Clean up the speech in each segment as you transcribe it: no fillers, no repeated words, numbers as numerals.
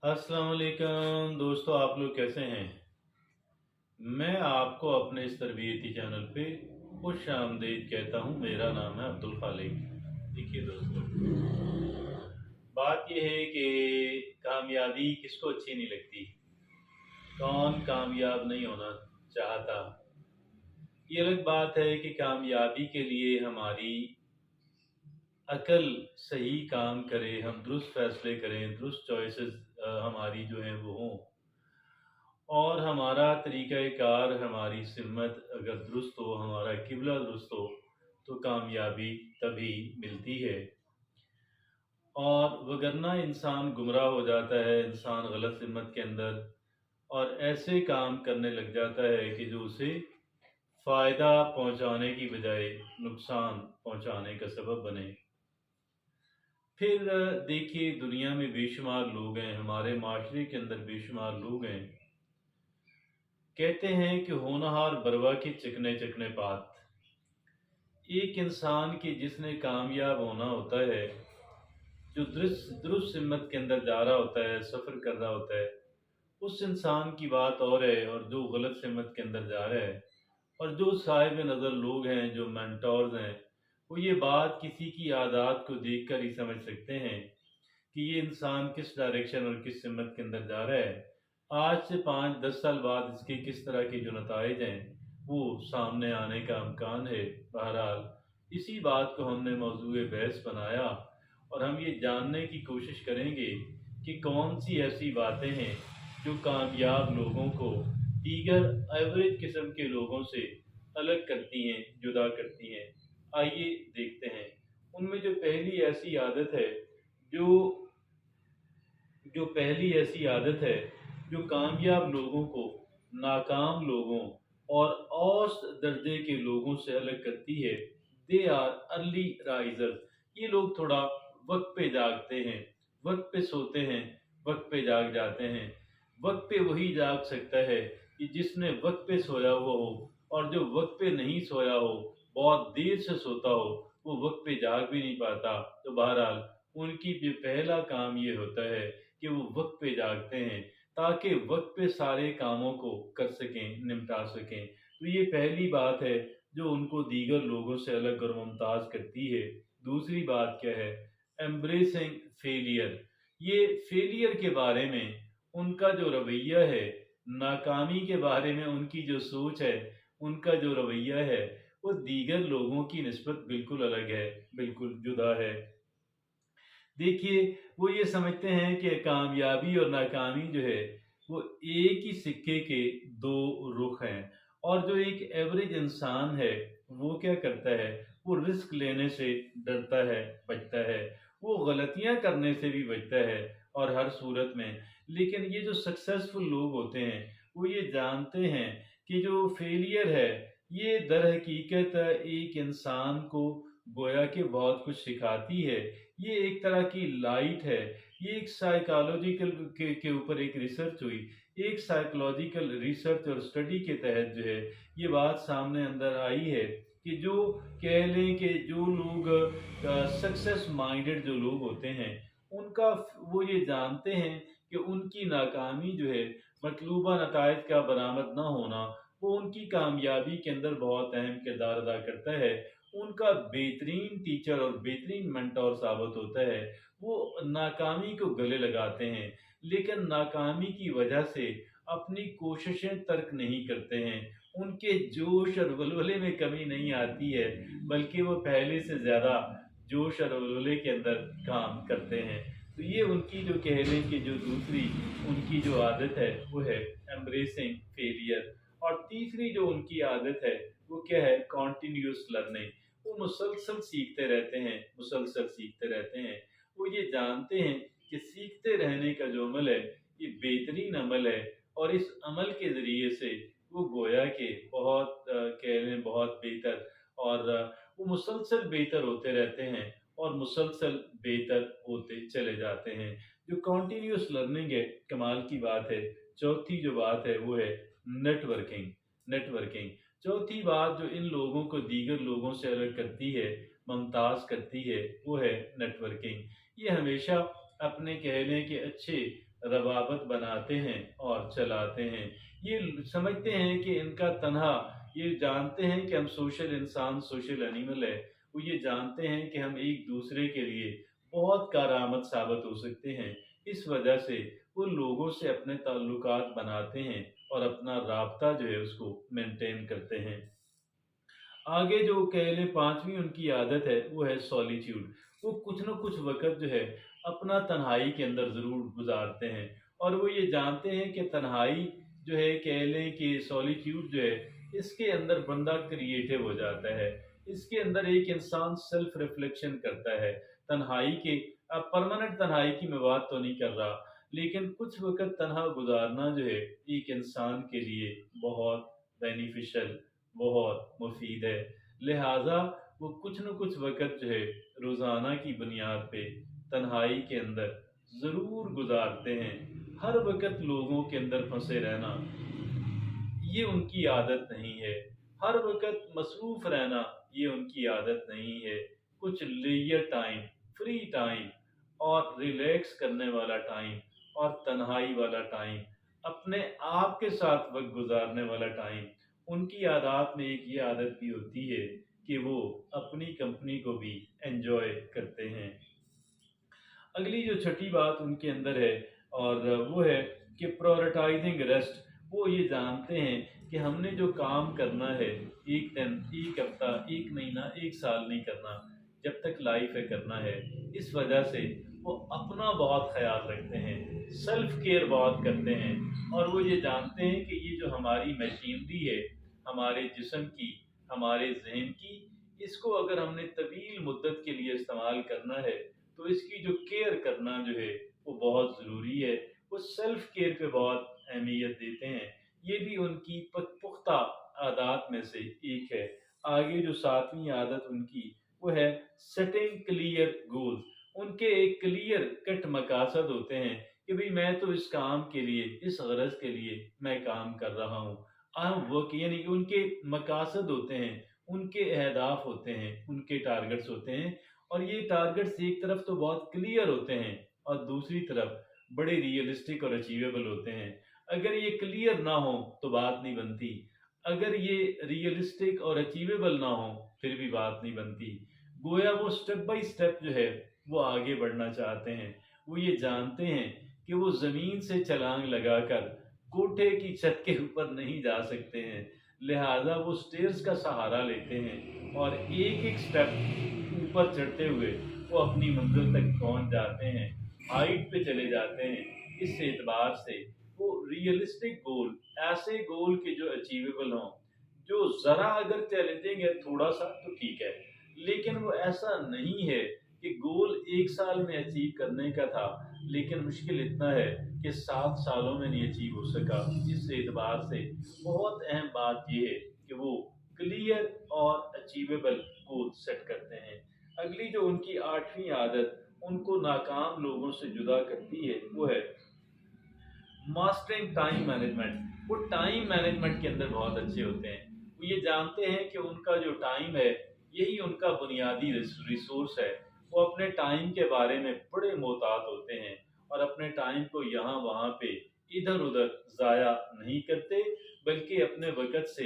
अस्सलाम वालेकुम दोस्तों, आप लोग कैसे हैं। मैं आपको अपने इस तरबियती चैनल पे खुश आमदीद कहता हूँ। मेरा नाम है अब्दुल खालिक। देखिए दोस्तों, बात यह है कि कामयाबी किसको अच्छी नहीं लगती। कौन कामयाब नहीं होना चाहता। ये अलग बात है कि कामयाबी के लिए हमारी अकल सही काम करे, हम दुरुस्त फैसले करें, दुरुस्त चॉइसेस हमारी जो हैं वो हों, और हमारा तरीक़ाकार, हमारी सिमत अगर दुरुस्त हो, हमारा किबला दुरुस्त हो, तो कामयाबी तभी मिलती है। और वगरना इंसान गुमराह हो जाता है, इंसान गलत सिमत के अंदर और ऐसे काम करने लग जाता है कि जो उसे फ़ायदा पहुँचाने की बजाय नुकसान पहुँचाने का सबब बने। फिर देखिए, दुनिया में बेशुमार लोग हैं, हमारे माशरे के अंदर बेशुमार लोग हैं। कहते हैं कि होनहार बरवा के चिकने चिकने पात। एक इंसान के जिसने कामयाब होना होता है, जो दुरुस्त सिमत के अंदर जा रहा होता है, सफ़र कर रहा होता है, उस इंसान की बात और है, और जो गलत सिमत के अंदर जा रहा है, और जो साहिब नज़र लोग हैं, जो मेंटोर्स हैं, वो ये बात किसी की आदत को देखकर ही समझ सकते हैं कि ये इंसान किस डायरेक्शन और किस सिमत के अंदर जा रहा है। आज से 5-10 साल बाद इसके किस तरह के जो नताइज हैं, वो सामने आने का इम्कान है। बहरहाल इसी बात को हमने मौज़ूए बहस बनाया, और हम ये जानने की कोशिश करेंगे कि कौन-सी ऐसी बातें हैं जो कामयाब लोगों को दीगर एवरेज किस्म के लोगों से अलग करती हैं, जुदा करती हैं। आइए देखते हैं। उनमें जो पहली ऐसी आदत है, जो जो पहली ऐसी आदत है जो कामयाब लोगों को नाकाम लोगों और औसत दर्जे के लोगों से अलग करती है, दे आर अर्ली राइजर्स। ये लोग थोड़ा वक्त पे जागते हैं, वक्त पे सोते हैं, वक्त पे जाग जाते हैं। वक्त पे वही जाग सकता है कि जिसने वक्त पे सोया हुआ हो, और जो वक्त पे नहीं सोया हो, बहुत देर से सोता हो, वो वक्त पे जाग भी नहीं पाता। तो बहरहाल उनकी जो पहला काम ये होता है कि वो वक्त पे जागते हैं, ताकि वक्त पे सारे कामों को कर सकें, निपटा सकें। तो ये पहली बात है जो उनको दीगर लोगों से अलग और मुमताज़ करती है। दूसरी बात क्या है? Embracing failure. ये फेलियर के बारे में उनका जो रवैया है, नाकामी के बारे में उनकी जो सोच है, उनका जो रवैया है, वो दीगर लोगों की निस्बत बिल्कुल अलग है, बिल्कुल जुदा है। देखिए, वो ये समझते हैं कि कामयाबी और नाकामी जो है, वो एक ही सिक्के के 2 रुख हैं, और जो एक एवरेज इंसान है, वो क्या करता है, वो रिस्क लेने से डरता है, बचता है। वो गलतियाँ करने से भी बचता है, और हर सूरत में। लेकिन ये जो सक्सेसफुल लोग होते हैं, वो ये जानते हैं कि जो फेलियर है, ये दरहकीकत एक इंसान को गोया कि बहुत कुछ सिखाती है। ये एक तरह की लाइट है। ये एक साइकोलॉजिकल के ऊपर एक रिसर्च हुई। एक साइकोलॉजिकल रिसर्च और स्टडी के तहत जो है, ये बात सामने अंदर आई है कि जो कह लें कि जो लोग सक्सेस माइंडेड जो लोग होते हैं, उनका वो ये जानते हैं कि उनकी नाकामी जो है, मतलूबा नताइज का बरामद ना होना, वो उनकी कामयाबी के अंदर बहुत अहम किरदार अदा करता है। उनका बेहतरीन टीचर और बेहतरीन मेंटर साबित होता है। वो नाकामी को गले लगाते हैं, लेकिन नाकामी की वजह से अपनी कोशिशें तर्क नहीं करते हैं। उनके जोश और वल्वले में कमी नहीं आती है, बल्कि वो पहले से ज़्यादा जोश और वल्वले के अंदर काम करते हैं। तो ये उनकी जो कह लें कि जो दूसरी उनकी जो आदत है, वो है एम्ब्रेसिंग फेलियर। और तीसरी जो उनकी आदत है, वो क्या है? Continuous learning. वो मुसलसल सीखते रहते हैं, मुसलसल सीखते रहते हैं। वो ये जानते हैं कि सीखते रहने का जो अमल है, ये बेहतरीन अमल है, और इस अमल के ज़रिए से वो गोया के बहुत कह लें बहुत बेहतर, और वो मुसलसल बेहतर होते रहते हैं, और मुसलसल बेहतर होते चले जाते हैं। जो कॉन्टिन्यूअस लर्निंग है, कमाल की बात है। चौथी जो बात है, वो है नेटवर्किंग। नेटवर्किंग। चौथी बात जो इन लोगों को दीगर लोगों से अलग करती है, मुमताज़ करती है, वो है नेटवर्किंग। ये हमेशा अपने कह लें कि अच्छे रवाबत बनाते हैं और चलाते हैं। ये समझते हैं कि इनका तन्हा, ये जानते हैं कि हम सोशल इंसान, सोशल एनिमल है। वो ये जानते हैं कि हम एक दूसरे के लिए बहुत कारआमद साबित हो सकते हैं। इस वजह से वो लोगों से अपने ताल्लुकात बनाते हैं और अपना राब्ता जो है उसको मेंटेन करते हैं। आगे जो कह लें 5वीं उनकी आदत है वो है सॉलिट्यूड। वो कुछ न कुछ वक़्त जो है अपना तन्हाई के अंदर ज़रूर गुज़ारते हैं और वो ये जानते हैं कि तन्हाई जो है, कह लें कि सॉलिट्यूड जो है, इसके अंदर बंदा क्रिएटिव हो जाता है। इसके अंदर एक इंसान सेल्फ रिफ्लेक्शन करता है। तन्हाई के परमानेंट तन्हाई की मैं बात तो नहीं कर रहा, लेकिन कुछ वक़्त तन्हा गुज़ारना जो है एक इंसान के लिए बहुत बेनिफिशियल, बहुत मुफ़ीद है। लिहाज़ा वो कुछ न कुछ वक़्त जो है रोज़ाना की बुनियाद पे तन्हाई के अंदर ज़रूर गुज़ारते हैं। हर वक़्त लोगों के अंदर फँसे रहना, ये उनकी आदत नहीं है। हर वक़्त मसरूफ़ रहना, ये उनकी आदत नहीं है। कुछ लेज़र टाइम, फ्री टाइम और रिलैक्स करने वाला टाइम और तन्हाई वाला टाइम, अपने आप के साथ वक़्त गुज़ारने वाला टाइम, उनकी आदत में एक ये आदत भी होती है कि वो अपनी कंपनी को भी एन्जॉय करते हैं। अगली जो छठी बात उनके अंदर है और वो है कि प्रायोरिटाइजिंग रेस्ट। वो ये जानते हैं कि हमने जो काम करना है, 1 दिन, 1 हफ्ता, 1 महीना, 1 साल नहीं करना, जब तक लाइफ है करना है। इस वजह से वो अपना बहुत ख्याल रखते हैं, सेल्फ केयर बहुत करते हैं और वो ये जानते हैं कि ये जो हमारी मशीनरी है, हमारे जिस्म की, हमारे ज़हन की, इसको अगर हमने तवील मुद्दत के लिए इस्तेमाल करना है, तो इसकी जो केयर करना जो है वो बहुत ज़रूरी है। वो सेल्फ केयर पे बहुत अहमियत देते हैं। ये भी उनकी पुख्ता आदत में से एक है। आगे जो 7वीं आदत उनकी वो है सेटिंग क्लियर गोल्स। उनके एक क्लियर कट मकासद होते हैं कि भई मैं तो इस काम के लिए, इस गरज के लिए मैं काम कर रहा हूँ। आई एम वर्क, यानी कि उनके मकासद होते हैं, उनके अहदाफ होते हैं, उनके टारगेट्स होते हैं और ये टारगेट्स एक तरफ तो बहुत क्लियर होते हैं और दूसरी तरफ बड़े रियलिस्टिक और अचीवेबल होते हैं। अगर ये क्लियर ना हो तो बात नहीं बनती। अगर ये रियलिस्टिक और अचीवेबल ना हो फिर भी बात नहीं बनती। गोया वो स्टेप बाय स्टेप जो है वो आगे बढ़ना चाहते हैं। वो ये जानते हैं कि वो ज़मीन से छलांग लगाकर कोठे की छत के ऊपर नहीं जा सकते हैं। लिहाज़ा वो स्टेयर्स का सहारा लेते हैं और एक-एक स्टेप ऊपर चढ़ते हुए वो अपनी मंज़िल तक पहुँच जाते हैं, हाइट पे चले जाते हैं। इस एतबार से वो रियलिस्टिक गोल, ऐसे गोल के जो अचीवेबल हों, जो ज़रा अगर चैलेंजिंग है थोड़ा-सा तो ठीक है, लेकिन वो ऐसा नहीं है कि गोल 1 साल में अचीव करने का था, लेकिन मुश्किल इतना है कि 7 सालों में नहीं अचीव हो सका। इस एतबार से बहुत अहम बात ये है कि वो क्लियर और अचीवेबल गोल सेट करते हैं। अगली जो उनकी 8वीं आदत उनको नाकाम लोगों से जुदा करती है, वो है मास्टरिंग टाइम मैनेजमेंट। वो टाइम मैनेजमेंट के अंदर बहुत अच्छे होते हैं। वो ये जानते हैं कि उनका जो टाइम है, यही उनका बुनियादी रिसोर्स है। वो अपने टाइम के बारे में बड़े मोहतात होते हैं और अपने टाइम को यहाँ-वहाँ पे इधर-उधर ज़ाया नहीं करते, बल्कि अपने वक़्त से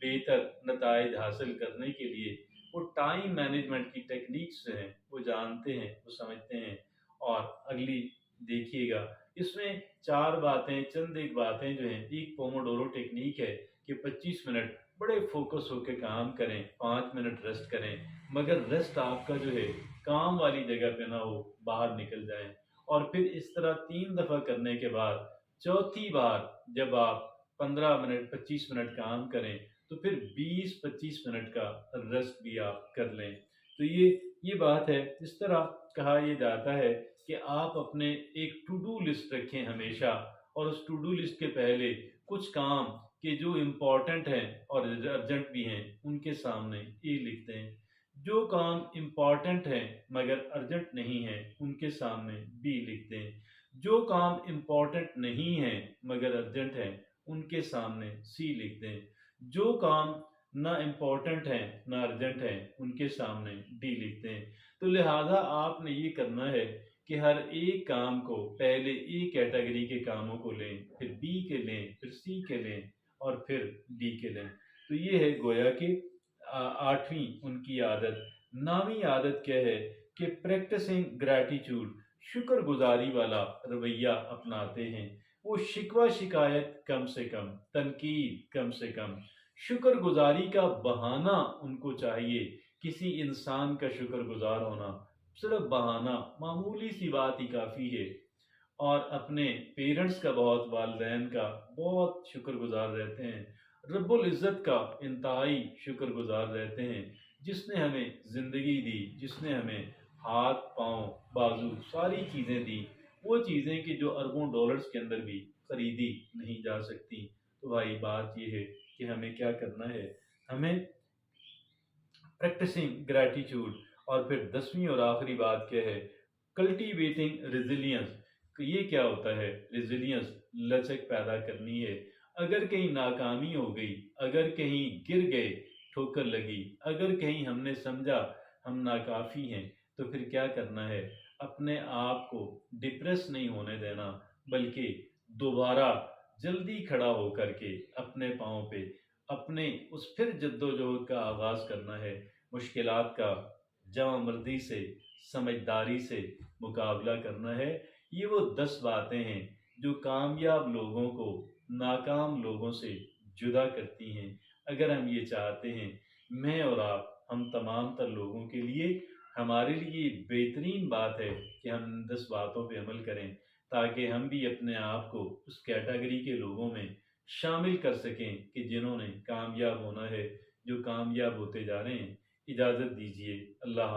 बेहतर नताइज हासिल करने के लिए वो टाइम मैनेजमेंट की टेक्निक्स जो हैं, वो जानते हैं, वो समझते हैं। और अगली देखिएगा, इसमें 4 बातें, चंद एक बातें जो हैं, एक पोमोडोरो टेक्नीक है कि 25 मिनट बड़े फ़ोकस होके काम करें, 5 मिनट रेस्ट करें, मगर रेस्ट आपका जो है काम वाली जगह पे ना हो, बाहर निकल जाएँ और फिर इस तरह 3 दफ़ा करने के बाद चौथी बार जब आप 15 मिनट, 25 मिनट काम करें, तो फिर 20-25 मिनट का रेस्ट भी आप कर लें। तो ये बात है। इस तरह कहा ये जाता है कि आप अपने एक टू डू लिस्ट रखें हमेशा और उस टू डू लिस्ट के पहले कुछ काम कि जो इम्पोर्टेंट हैं और अर्जेंट भी हैं, उनके सामने ए लिख दें। जो काम इम्पोर्टेंट हैं मगर अर्जेंट नहीं हैं, उनके सामने बी लिख दें। जो काम इम्पोर्टेंट नहीं हैं मगर अर्जेंट हैं, उनके सामने सी लिख दें। जो काम ना इम्पोर्टेंट हैं, ना अर्जेंट हैं, उनके सामने डी लिख दें। तो लिहाजा आपने ये करना है कि हर एक काम को पहले ए कैटेगरी के कामों को लें, फिर बी के लें, फिर सी के लें और फिर डी के लें। तो ये है गोया कि आठवीं उनकी आदत। नामी आदत क्या है कि प्रैक्टिसिंग ग्रैटिट्यूड, शुक्रगुजारी वाला रवैया अपनाते हैं। वो शिकवा शिकायत कम से कम, तनकीद कम से कम, शुक्रगुजारी का बहाना उनको चाहिए। किसी इंसान का शुक्रगुजार होना सिर्फ बहाना, मामूली सी बात ही काफ़ी है। और अपने पेरेंट्स का बहुत, वालिदैन का बहुत शुक्रगुजार रहते हैं। रब्बुल इज़्ज़त का इंतहाई शुक्रगुजार रहते हैं, जिसने हमें ज़िंदगी दी, जिसने हमें हाथ पाँव बाजू सारी चीज़ें दी, वो चीज़ें कि जो अरबों डॉलर्स के अंदर भी खरीदी नहीं जा सकती। तो भाई बात ये है कि हमें क्या करना है, हमें प्रैक्टिसिंग ग्रैटिट्यूड। और फिर 10वीं और आखिरी बात क्या है, कल्टीवेटिंग रेजिलियंस। ये क्या होता है रेजिलियंस? लचक पैदा करनी है। अगर कहीं नाकामी हो गई, अगर कहीं गिर गए, ठोकर लगी, अगर कहीं हमने समझा हम नाकाफ़ी हैं, तो फिर क्या करना है, अपने आप को डिप्रेस नहीं होने देना, बल्कि दोबारा जल्दी खड़ा होकर के अपने पाँव पे अपने उस फिर जद्दोजहद का आगाज़ करना है। मुश्किलात का जवामर्दी से, समझदारी से मुकाबला करना है। ये वो 10 बातें हैं जो कामयाब लोगों को नाकाम लोगों से जुदा करती हैं। अगर हम ये चाहते हैं, मैं और आप, हम तमाम तर लोगों के लिए, हमारे लिए बेहतरीन बात है कि हम इन 10 बातों पे अमल करें, ताकि हम भी अपने आप को उस कैटेगरी के लोगों में शामिल कर सकें कि जिन्होंने कामयाब होना है, जो कामयाब होते जा रहे हैं। इजाज़त दीजिए। अल्लाह